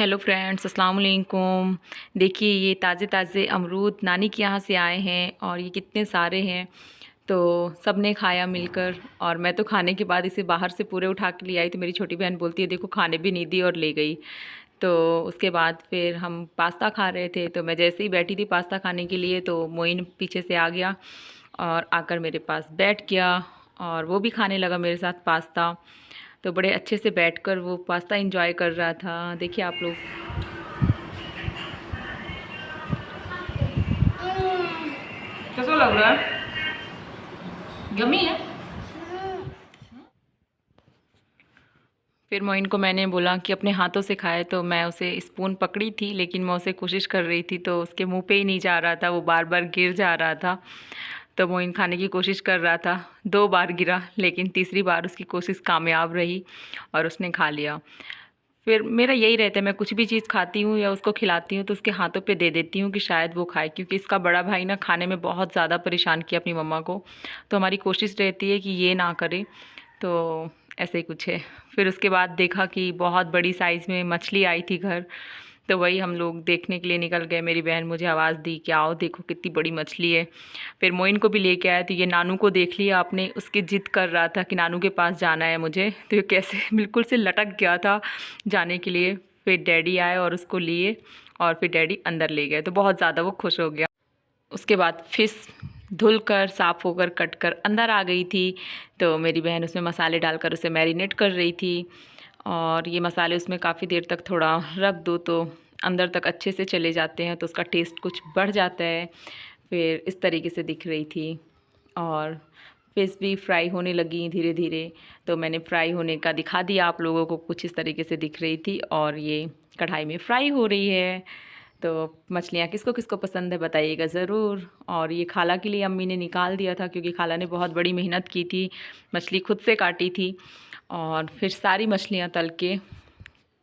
Hello friends, अस्सलाम वालेकुम। देखिए, ये ताज़े ताज़े अमरूद नानी के यहाँ से आए हैं और ये कितने सारे हैं। तो सब ने खाया मिलकर, और मैं तो खाने के बाद इसे बाहर से पूरे उठा के ले आई, तो मेरी छोटी बहन बोलती है देखो खाने भी नहीं दी और ले गई। तो उसके बाद फिर हम पास्ता खा रहे थे, तो मैं जैसे ही बैठी थी पास्ता खाने के लिए तो मोइन पीछे से आ गया और आकर मेरे पास बैठ गया और वो भी खाने लगा मेरे साथ पास्ता। तो बड़े अच्छे से बैठकर वो पास्ता एंजॉय कर रहा था। देखिए आप लोग। कैसा लग रहा है? यम्मी है। फिर मोइन को मैंने बोला कि अपने हाथों से खाए, तो मैं उसे स्पून पकड़ी थी लेकिन मैं उसे कोशिश कर रही थी तो उसके मुंह पे ही नहीं जा रहा था, वो बार बार गिर जा रहा था। तो मोइन खाने की कोशिश कर रहा था, 2 बार गिरा लेकिन तीसरी बार उसकी कोशिश कामयाब रही और उसने खा लिया। फिर मेरा यही रहता है, मैं कुछ भी चीज़ खाती हूँ या उसको खिलाती हूँ तो उसके हाथों पे दे देती हूँ कि शायद वो खाए, क्योंकि इसका बड़ा भाई ना खाने में बहुत ज़्यादा परेशान किया अपनी मम्मा को। तो हमारी कोशिश रहती है कि ये ना करे। तो ऐसे ही कुछ है। फिर उसके बाद देखा कि बहुत बड़ी साइज़ में मछली आई थी घर, तो वही हम लोग देखने के लिए निकल गए। मेरी बहन मुझे आवाज़ दी कि आओ देखो कितनी बड़ी मछली है। फिर मोइन को भी लेके आया, तो ये नानू को देख लिया आपने, उसकी जिद कर रहा था कि नानू के पास जाना है मुझे, तो ये कैसे बिल्कुल से लटक गया था जाने के लिए। फिर डैडी आए और उसको लिए और फिर डैडी अंदर ले गए, तो बहुत ज़्यादा वो खुश हो गया। उसके बाद फिश धुल कर साफ़ होकर कट कर अंदर आ गई थी, तो मेरी बहन उसमें मसाले डालकर उसे मैरिनेट कर रही थी। और ये मसाले उसमें काफ़ी देर तक थोड़ा रख दो तो अंदर तक अच्छे से चले जाते हैं, तो उसका टेस्ट कुछ बढ़ जाता है। फिर इस तरीके से दिख रही थी और फिश भी फ्राई होने लगी धीरे धीरे। तो मैंने फ्राई होने का दिखा दिया आप लोगों को, कुछ इस तरीके से दिख रही थी और ये कढ़ाई में फ्राई हो रही है। तो मछलियाँ किसको किसको पसंद है बताइएगा ज़रूर। और ये खाला के लिए अम्मी ने निकाल दिया था, क्योंकि खाला ने बहुत बड़ी मेहनत की थी, मछली खुद से काटी थी। और फिर सारी मछलियाँ तल के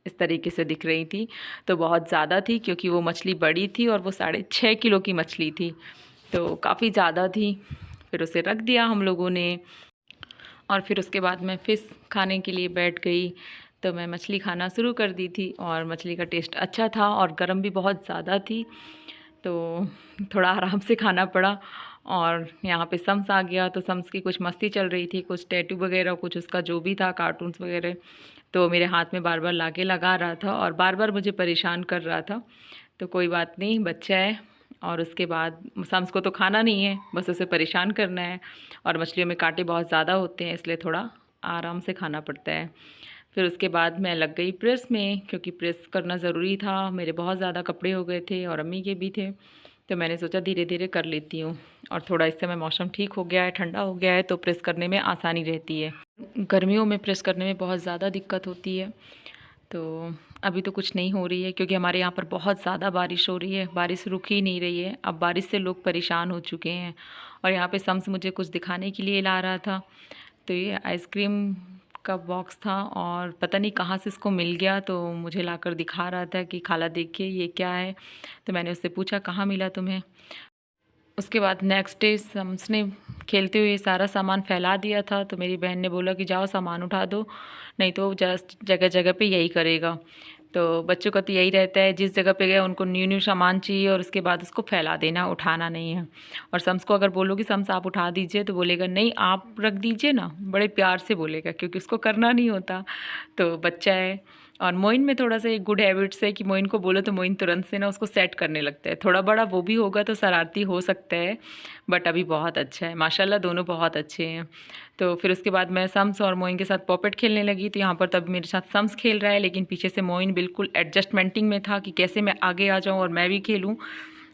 इस तरीके से दिख रही थी। तो बहुत ज़्यादा थी क्योंकि वो मछली बड़ी थी और वो 6.5 किलो की मछली थी, तो काफ़ी ज़्यादा थी। फिर उसे रख दिया हम लोगों ने और फिर उसके बाद मैं फ़िश खाने के लिए बैठ गई। तो मैं मछली खाना शुरू कर दी थी और मछली का टेस्ट अच्छा था और गर्म भी बहुत ज़्यादा थी, तो थोड़ा आराम से खाना पड़ा। और यहाँ पे सम्स आ गया, तो सम्स की कुछ मस्ती चल रही थी, कुछ टैटू वगैरह, कुछ उसका जो भी था कार्टून्स वगैरह, तो मेरे हाथ में बार बार लाके लगा रहा था और बार बार मुझे परेशान कर रहा था। तो कोई बात नहीं, बच्चा है। और उसके बाद सम्स को तो खाना नहीं है, बस उसे परेशान करना है। और मछलियों में कांटे बहुत ज़्यादा होते हैं, इसलिए थोड़ा आराम से खाना पड़ता है। फिर उसके बाद मैं लग गई प्रेस में, क्योंकि प्रेस करना ज़रूरी था। मेरे बहुत ज़्यादा कपड़े हो गए थे और अम्मी के भी थे, तो मैंने सोचा धीरे धीरे कर लेती हूँ। और थोड़ा इस समय मौसम ठीक हो गया है, ठंडा हो गया है, तो प्रेस करने में आसानी रहती है। गर्मियों में प्रेस करने में बहुत ज़्यादा दिक्कत होती है। तो अभी तो कुछ नहीं हो रही है, क्योंकि हमारे यहाँ पर बहुत ज़्यादा बारिश हो रही है, बारिश रुक ही नहीं रही है। अब बारिश से लोग परेशान हो चुके हैं। और यहाँ पे सम्स मुझे कुछ दिखाने के लिए ला रहा था, तो ये आइसक्रीम का बॉक्स था और पता नहीं कहाँ से इसको मिल गया, तो मुझे लाकर दिखा रहा था कि खाला देखिए ये क्या है। तो मैंने उससे पूछा कहाँ मिला तुम्हें। उसके बाद नेक्स्ट डे सम्स ने खेलते हुए सारा सामान फैला दिया था, तो मेरी बहन ने बोला कि जाओ सामान उठा दो, नहीं तो जस्ट जगह जगह पे यही करेगा। तो बच्चों का तो यही रहता है, जिस जगह पे गए उनको न्यू न्यू सामान चाहिए और उसके बाद उसको फैला देना, उठाना नहीं है। और सम्स को अगर बोलोगे सम्स आप उठा दीजिए, तो बोलेगा नहीं आप रख दीजिए ना, बड़े प्यार से बोलेगा, क्योंकि उसको करना नहीं होता। तो बच्चा है। और मोइन में थोड़ा सा एक गुड हैबिट्स है कि मोइन को बोलो तो मोइन तुरंत से ना उसको सेट करने लगता है। थोड़ा बड़ा वो भी होगा तो शरारती हो सकता है, बट अभी बहुत अच्छा है माशाल्लाह, दोनों बहुत अच्छे हैं। तो फिर उसके बाद मैं सम्स और मोइन के साथ पॉपेट खेलने लगी, तो यहाँ पर तब मेरे साथ सम्स खेल रहा है, लेकिन पीछे से मोइन बिल्कुल एडजस्टमेंटिंग में था कि कैसे मैं आगे आ जाऊँ और मैं भी खेलूँ।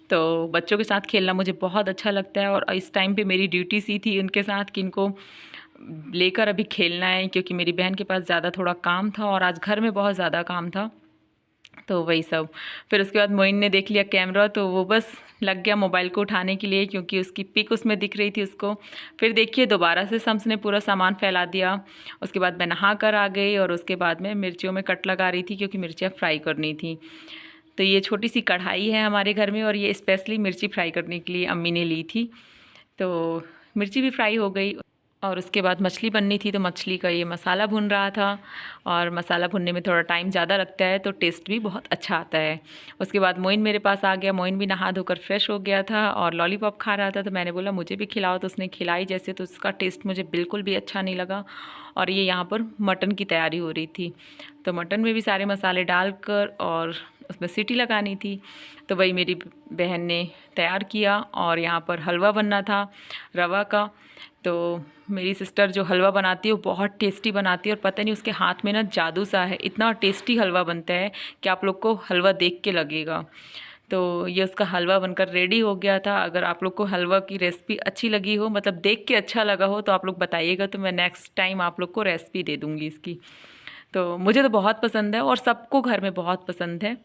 तो बच्चों के साथ खेलना मुझे बहुत अच्छा लगता है, और इस टाइम पे मेरी ड्यूटी सी थी उनके साथ कि इनको लेकर अभी खेलना है, क्योंकि मेरी बहन के पास ज़्यादा थोड़ा काम था और आज घर में बहुत ज़्यादा काम था, तो वही सब। फिर उसके बाद मोइन ने देख लिया कैमरा, तो वो बस लग गया मोबाइल को उठाने के लिए, क्योंकि उसकी पिक उसमें दिख रही थी उसको। फिर देखिए दोबारा से सम्स ने पूरा सामान फैला दिया। उसके बाद मैं नहा कर आ गई और उसके बाद मैं मिर्चियों में कट लगा रही थी, क्योंकि मिर्चियाँ फ्राई करनी थी। तो ये छोटी सी कढ़ाई है हमारे घर में और ये स्पेशली मिर्ची फ्राई करने के लिए अम्मी ने ली थी। तो मिर्ची भी फ्राई हो गई और उसके बाद मछली बननी थी, तो मछली का ये मसाला भुन रहा था। और मसाला भुनने में थोड़ा टाइम ज़्यादा लगता है, तो टेस्ट भी बहुत अच्छा आता है। उसके बाद मोइन मेरे पास आ गया। मोइन भी नहा धोकर फ्रेश हो गया था और लॉलीपॉप खा रहा था, तो मैंने बोला मुझे भी खिलाओ, तो उसने खिलाई जैसे, तो उसका टेस्ट मुझे बिल्कुल भी अच्छा नहीं लगा। और ये यहाँ पर मटन की तैयारी हो रही थी, तो मटन में भी सारे मसाले डालकर और उसमें सीटी लगानी थी। तो वही मेरी बहन ने तैयार किया। और यहाँ पर हलवा बनना था रवा का। तो मेरी सिस्टर जो हलवा बनाती है वो बहुत टेस्टी बनाती है, और पता नहीं उसके हाथ में ना जादू सा है, इतना टेस्टी हलवा बनता है कि आप लोग को हलवा देख के लगेगा। तो ये उसका हलवा बनकर रेडी हो गया था। अगर आप लोग को हलवा की रेसिपी अच्छी लगी हो, मतलब देख के अच्छा लगा हो, तो आप लोग बताइएगा, तो मैं नेक्स्ट टाइम आप लोग को रेसिपी दे दूँगी इसकी। तो मुझे तो बहुत पसंद है और सबको घर में बहुत पसंद है।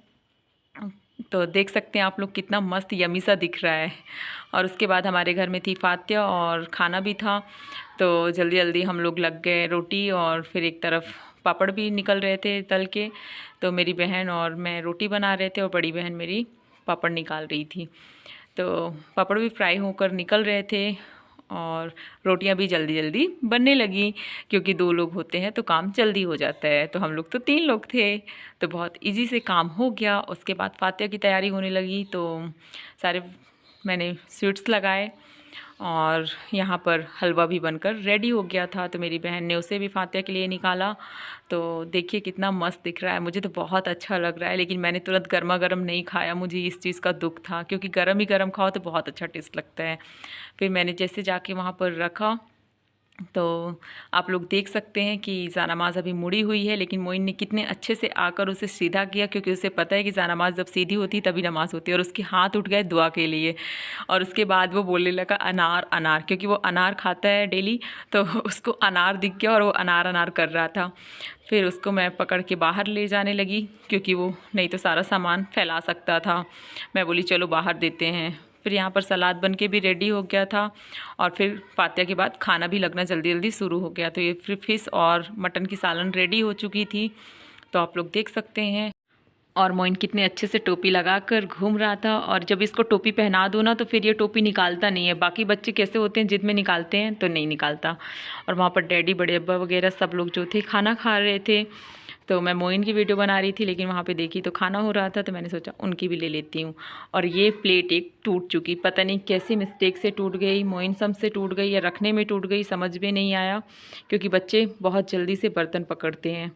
तो देख सकते हैं आप लोग कितना मस्त यमी सा दिख रहा है। और उसके बाद हमारे घर में थी फातिया और खाना भी था, तो जल्दी जल्दी हम लोग लग गए रोटी, और फिर एक तरफ पापड़ भी निकल रहे थे तल के। तो मेरी बहन और मैं रोटी बना रहे थे और बड़ी बहन मेरी पापड़ निकाल रही थी। तो पापड़ भी फ्राई होकर निकल रहे थे और रोटियां भी जल्दी जल्दी बनने लगी, क्योंकि 2 लोग होते हैं तो काम जल्दी हो जाता है। तो हम लोग तो 3 लोग थे, तो बहुत इजी से काम हो गया। उसके बाद फातिया की तैयारी होने लगी, तो सारे मैंने स्वीट्स लगाए और यहाँ पर हलवा भी बनकर रेडी हो गया था। तो मेरी बहन ने उसे भी फातिया के लिए निकाला। तो देखिए कितना मस्त दिख रहा है, मुझे तो बहुत अच्छा लग रहा है। लेकिन मैंने तुरंत गर्मा गर्म नहीं खाया, मुझे इस चीज़ का दुख था, क्योंकि गर्म ही गर्म खाओ तो बहुत अच्छा टेस्ट लगता है। फिर मैंने जैसे जाके वहाँ पर रखा, तो आप लोग देख सकते हैं कि जानामाज अभी मुड़ी हुई है, लेकिन मोइन ने कितने अच्छे से आकर उसे सीधा किया, क्योंकि उसे पता है कि जानामाज जब सीधी होती है तभी नमाज होती है। और उसके हाथ उठ गए दुआ के लिए। और उसके बाद वो बोलने लगा अनार अनार, क्योंकि वो अनार खाता है डेली, तो उसको अनार दिख गया और वो अनार अनार कर रहा था। फिर उसको मैं पकड़ के बाहर ले जाने लगी, क्योंकि वो नहीं तो सारा सामान फैला सकता था। मैं बोली चलो बाहर देते हैं। फिर यहाँ पर सलाद बन के भी रेडी हो गया था, और फिर फातिया के बाद खाना भी लगना जल्दी जल्दी शुरू हो गया। तो ये फिर फिश और मटन की सालन रेडी हो चुकी थी, तो आप लोग देख सकते हैं। और मोइन कितने अच्छे से टोपी लगाकर घूम रहा था, और जब इसको टोपी पहना दो ना, तो फिर ये टोपी निकालता नहीं है। बाकी बच्चे कैसे होते हैं, जिद में निकालते हैं, तो नहीं निकालता। और वहाँ पर डैडी, बड़े अब्बा वगैरह सब लोग जो थे खाना खा रहे थे। तो मैं मोइन की वीडियो बना रही थी, लेकिन वहाँ पे देखी तो खाना हो रहा था, तो मैंने सोचा उनकी भी ले लेती हूँ। और ये प्लेट एक टूट चुकी, पता नहीं कैसी मिस्टेक से टूट गई, मोइन सम से टूट गई या रखने में टूट गई, समझ में नहीं आया। क्योंकि बच्चे बहुत जल्दी से बर्तन पकड़ते हैं,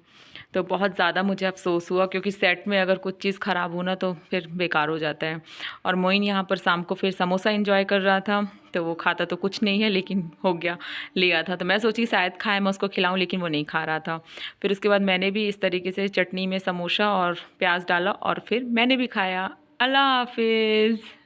तो बहुत ज़्यादा मुझे अफसोस हुआ, क्योंकि सेट में अगर कुछ चीज़ ख़राब हो ना तो फिर बेकार हो जाता है। और मोइन यहाँ पर शाम को फिर समोसा एंजॉय कर रहा था, तो वो खाता तो कुछ नहीं है, लेकिन हो गया, लिया था। तो मैं सोची शायद खाए, मैं उसको खिलाऊं, लेकिन वो नहीं खा रहा था। फिर उसके बाद मैंने भी इस तरीके से चटनी में समोसा और प्याज डाला, और फिर मैंने भी खाया। अल्लाह हाफिज़।